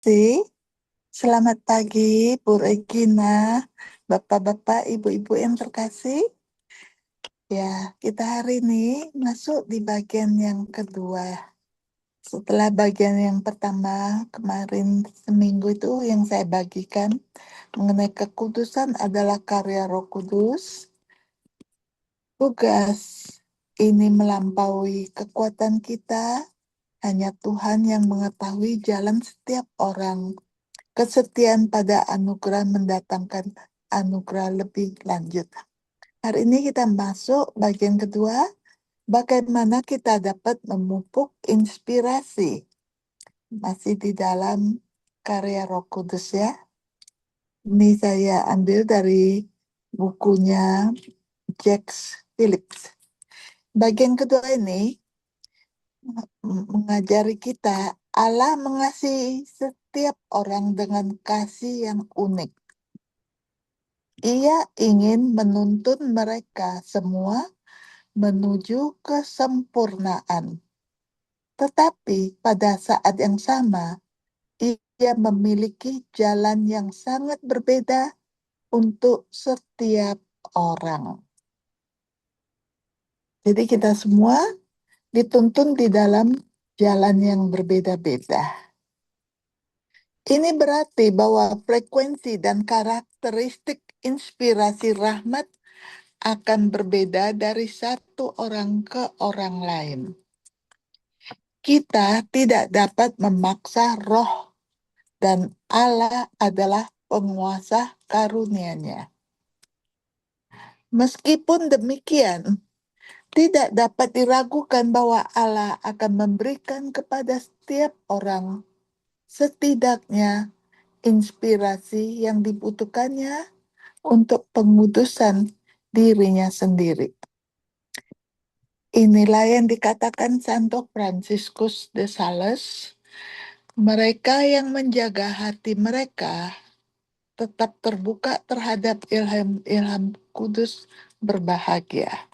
kasih. Selamat pagi, Bu Regina, Bapak-bapak, Ibu-ibu yang terkasih. Ya, kita hari ini masuk di bagian yang kedua. Setelah bagian yang pertama, kemarin seminggu itu yang saya bagikan mengenai kekudusan adalah karya Roh Kudus. Tugas ini melampaui kekuatan kita, hanya Tuhan yang mengetahui jalan setiap orang. Kesetiaan pada anugerah mendatangkan anugerah lebih lanjut. Hari ini kita masuk bagian kedua, bagaimana kita dapat memupuk inspirasi. Masih di dalam karya Roh Kudus ya. Ini saya ambil dari bukunya Jacques Phillips. Bagian kedua ini mengajari kita Allah mengasihi setiap orang dengan kasih yang unik. Ia ingin menuntun mereka semua menuju kesempurnaan. Tetapi pada saat yang sama, ia memiliki jalan yang sangat berbeda untuk setiap orang. Jadi kita semua dituntun di dalam jalan yang berbeda-beda. Ini berarti bahwa frekuensi dan karakteristik inspirasi rahmat akan berbeda dari satu orang ke orang lain. Kita tidak dapat memaksa roh dan Allah adalah penguasa karunia-Nya. Meskipun demikian, tidak dapat diragukan bahwa Allah akan memberikan kepada setiap orang setidaknya inspirasi yang dibutuhkannya untuk pengudusan dirinya sendiri. Inilah yang dikatakan Santo Fransiskus de Sales, mereka yang menjaga hati mereka tetap terbuka terhadap ilham-ilham kudus berbahagia.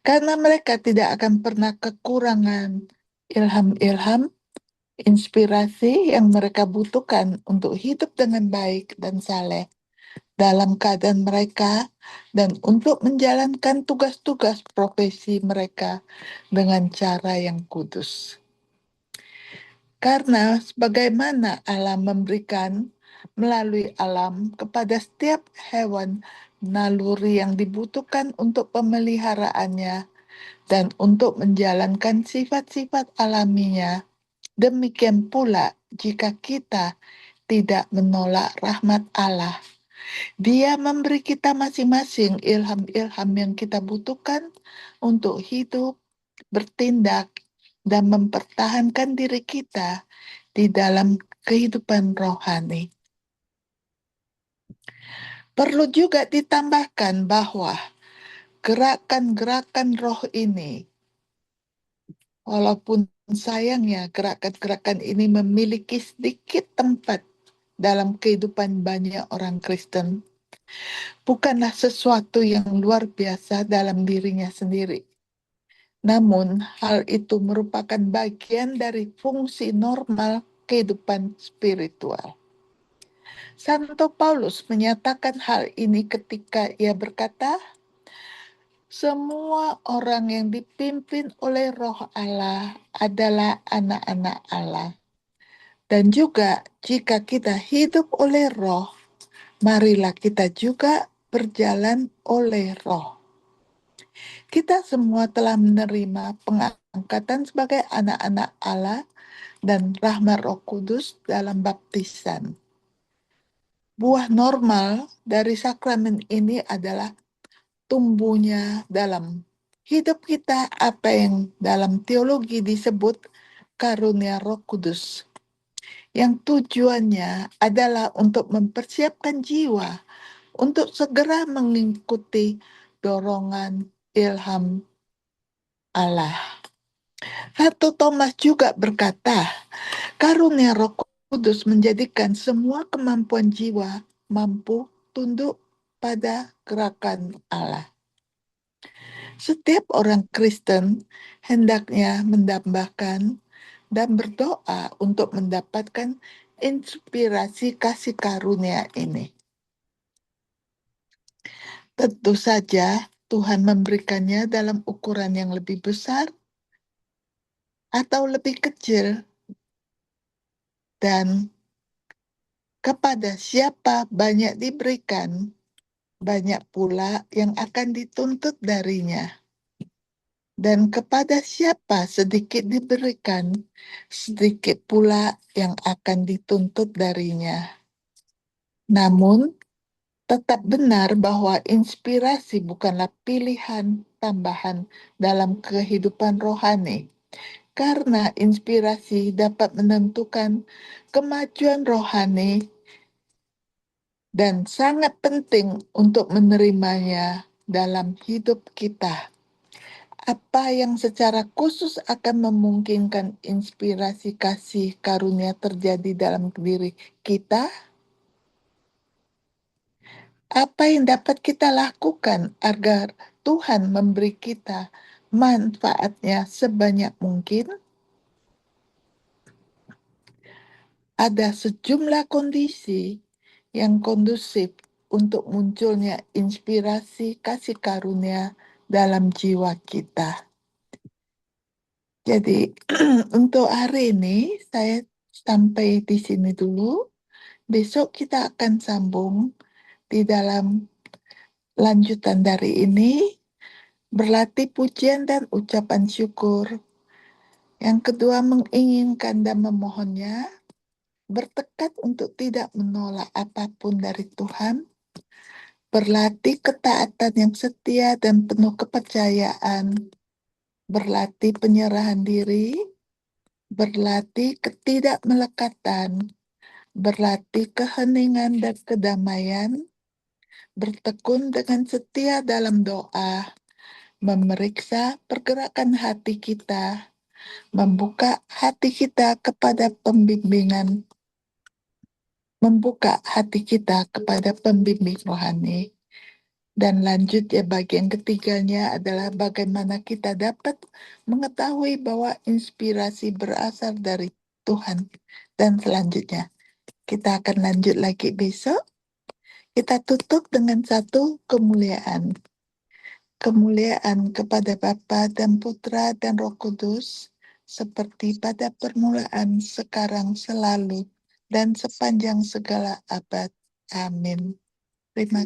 Karena mereka tidak akan pernah kekurangan ilham-ilham, inspirasi yang mereka butuhkan untuk hidup dengan baik dan saleh dalam keadaan mereka dan untuk menjalankan tugas-tugas profesi mereka dengan cara yang kudus. Karena sebagaimana Allah memberikan melalui alam kepada setiap hewan naluri yang dibutuhkan untuk pemeliharaannya dan untuk menjalankan sifat-sifat alaminya, demikian pula jika kita tidak menolak rahmat Allah, Dia memberi kita masing-masing ilham-ilham yang kita butuhkan untuk hidup, bertindak, dan mempertahankan diri kita di dalam kehidupan rohani. Perlu juga ditambahkan bahwa gerakan-gerakan roh ini, walaupun sayangnya gerakan-gerakan ini memiliki sedikit tempat dalam kehidupan banyak orang Kristen, bukanlah sesuatu yang luar biasa dalam dirinya sendiri. Namun, hal itu merupakan bagian dari fungsi normal kehidupan spiritual. Santo Paulus menyatakan hal ini ketika ia berkata, semua orang yang dipimpin oleh Roh Allah adalah anak-anak Allah. Dan juga jika kita hidup oleh Roh, marilah kita juga berjalan oleh Roh. Kita semua telah menerima pengangkatan sebagai anak-anak Allah dan rahmat Roh Kudus dalam baptisan. Buah normal dari sakramen ini adalah tumbuhnya dalam hidup kita apa yang dalam teologi disebut karunia Roh Kudus, yang tujuannya adalah untuk mempersiapkan jiwa untuk segera mengikuti dorongan ilham Allah. Satu Thomas juga berkata, karunia Roh Kudus menjadikan semua kemampuan jiwa mampu tunduk pada gerakan Allah. Setiap orang Kristen hendaknya mendambakan dan berdoa untuk mendapatkan inspirasi kasih karunia ini. Tentu saja Tuhan memberikannya dalam ukuran yang lebih besar atau lebih kecil, dan kepada siapa banyak diberikan, banyak pula yang akan dituntut darinya. Dan kepada siapa sedikit diberikan, sedikit pula yang akan dituntut darinya. Namun, tetap benar bahwa inspirasi bukanlah pilihan tambahan dalam kehidupan rohani, karena inspirasi dapat menentukan kemajuan rohani dan sangat penting untuk menerimanya dalam hidup kita. Apa yang secara khusus akan memungkinkan inspirasi kasih karunia terjadi dalam diri kita? Apa yang dapat kita lakukan agar Tuhan memberi kita manfaatnya sebanyak mungkin? Ada sejumlah kondisi yang kondusif untuk munculnya inspirasi kasih karunia dalam jiwa kita. Jadi untuk hari ini saya sampai di sini dulu. Besok kita akan sambung di dalam lanjutan dari ini, berlatih pujian dan ucapan syukur. Yang kedua, menginginkan dan memohonnya, bertekad untuk tidak menolak apapun dari Tuhan, berlatih ketaatan yang setia dan penuh kepercayaan, berlatih penyerahan diri, berlatih ketidakmelekatan, berlatih keheningan dan kedamaian, bertekun dengan setia dalam doa, memeriksa pergerakan hati kita, membuka hati kita kepada pembimbing rohani. Dan lanjut ya, bagian ketiganya adalah bagaimana kita dapat mengetahui bahwa inspirasi berasal dari Tuhan. Dan selanjutnya, kita akan lanjut lagi besok. Kita tutup dengan satu kemuliaan. Kemuliaan kepada Bapa dan Putra dan Roh Kudus, seperti pada permulaan, sekarang, selalu, dan sepanjang segala abad. Amin. Terima